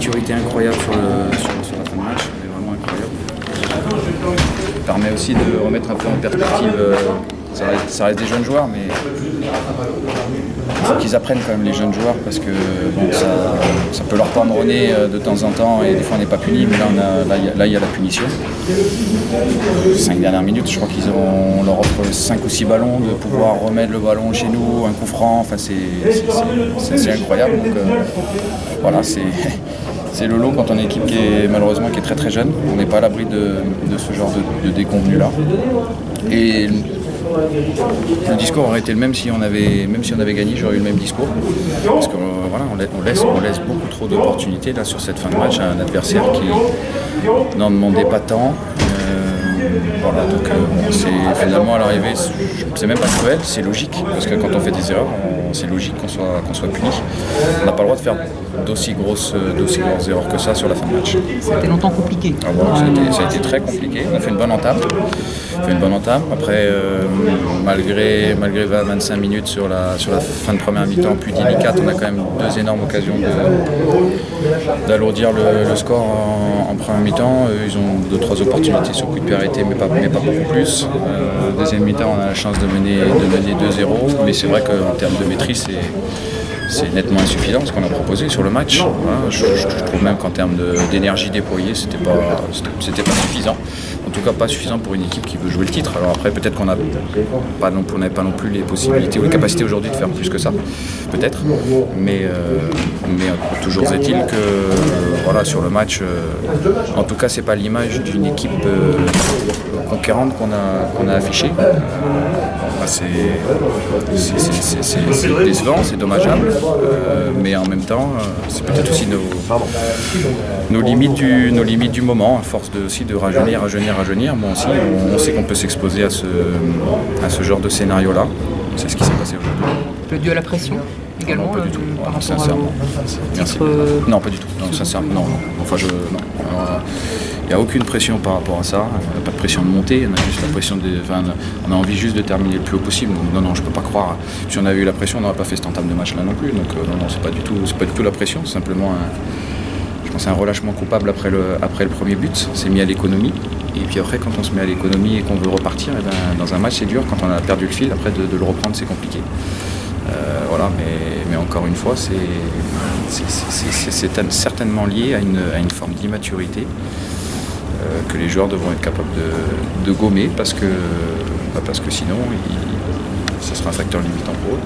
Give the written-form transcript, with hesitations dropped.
maturité incroyable sur la fin de match, elle est vraiment incroyable. Ça permet aussi de remettre un peu en perspective, ça reste des jeunes joueurs, mais il faut qu'ils apprennent quand même les jeunes joueurs parce que bon, ça peut leur prendre au nez de temps en temps et des fois on n'est pas puni, mais là il y a la punition. 5 dernières minutes, je crois on leur offre 5 ou 6 ballons, de pouvoir remettre le ballon chez nous, un coup franc, enfin c'est incroyable. Donc voilà, c'est le lot quand on est une équipe qui est malheureusement qui est très très jeune. On n'est pas à l'abri de ce genre de déconvenus là. Et le discours aurait été le même si on avait gagné, j'aurais eu le même discours. Parce que voilà, on laisse beaucoup trop d'opportunités là sur cette fin de match à un adversaire qui n'en demandait pas tant. Voilà, donc c'est finalement à l'arrivée, c'est même pas cruel, c'est logique, parce que quand on fait des erreurs, c'est logique qu'on soit puni. On n'a pas le droit de faire d'aussi grosses erreurs que ça sur la fin de match. C'était longtemps compliqué. Ah bon, ça a été très compliqué. On a fait une bonne entame. Après, malgré 20-25 minutes sur la fin de première mi-temps plus délicate, on a quand même 2 énormes occasions d'alourdir le score en première mi-temps. Ils ont 2-3 opportunités sur coup de pied arrêté, mais pas beaucoup plus. Deuxième mi-temps, on a la chance de mener 2-0, mais c'est vrai qu'en termes de maîtrise, c'est nettement insuffisant ce qu'on a proposé sur le match. Voilà, je trouve même qu'en termes d'énergie déployée, c'était pas suffisant. En tout cas, pas suffisant pour une équipe qui veut jouer le titre. Alors après, peut-être qu'on n'avait pas non plus les possibilités ou les capacités aujourd'hui de faire plus que ça. Peut-être. Mais toujours est-il que voilà, sur le match, en tout cas, c'est pas l'image d'une équipe conquérante qu'on a affichée. C'est décevant, c'est dommageable, mais en même temps, c'est peut-être aussi nos limites du moment, à force aussi de rajeunir. Bon, aussi, on sait qu'on peut s'exposer à ce genre de scénario-là. C'est ce qui s'est passé aujourd'hui. Le dû à la pression également? Non, pas du tout. Par Sincèrement. Merci. Non, pas du tout. Non, sincèrement, non. Enfin, il n'y a aucune pression par rapport à ça, pas de pression de montée, on a juste la pression on a envie juste de terminer le plus haut possible. Donc non, je peux pas croire. Si on avait eu la pression, on n'aurait pas fait cette entame de match là non plus. Donc non, c'est pas du tout la pression, c'est simplement je pense un relâchement coupable après le premier but. C'est mis à l'économie. Et puis après, quand on se met à l'économie et qu'on veut repartir, et ben, dans un match c'est dur. Quand on a perdu le fil, après de le reprendre c'est compliqué. Voilà, mais encore une fois, c'est certainement lié à une forme d'immaturité que les joueurs devront être capables de gommer parce que sinon ce sera un facteur limitant pour eux.